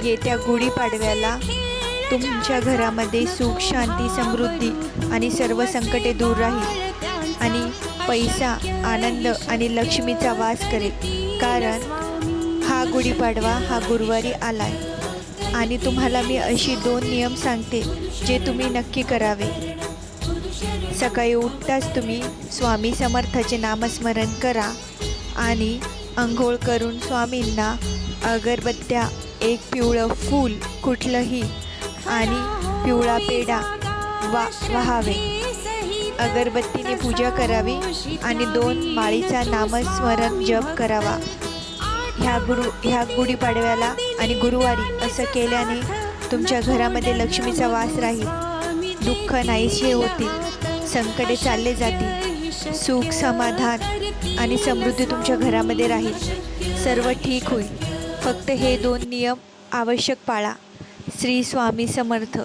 येत्या गुढीपाडव्याला तुमच्या घरामध्ये सुख, शांती, समृद्धी आणि सर्व संकटे दूर राहील आणि पैसा, आनंद आणि लक्ष्मीचा वास करेल. कारण हा गुढीपाडवा हा गुरुवारी आलाय आणि तुम्हाला मी अशी 2 नियम सांगते जे तुम्ही नक्की करावे. सकाळी उठताच तुम्ही स्वामी समर्थाचे नामस्मरण करा आणि अंघोळ करून स्वामींना अगरबत्त्या, एक पिवळं फूल कुठलंही आणि पिवळा पेढा वाहावे. अगरबत्तीने पूजा करावी आणि 2 माळीचा नामस्मरण जप करावा. ह्या गुढीपाडव्याला आणि गुरुवारी असं केल्याने तुमच्या घरामध्ये लक्ष्मीचा वास राहील, दुःख नाहीसे होतील, संकटे चालले जातील, सुख, समाधान आणि समृद्धी तुमच्या घरामध्ये राहील. सर्व ठीक होईल. फक्त हे 2 नियम आवश्यक पाळा. श्री स्वामी समर्थ.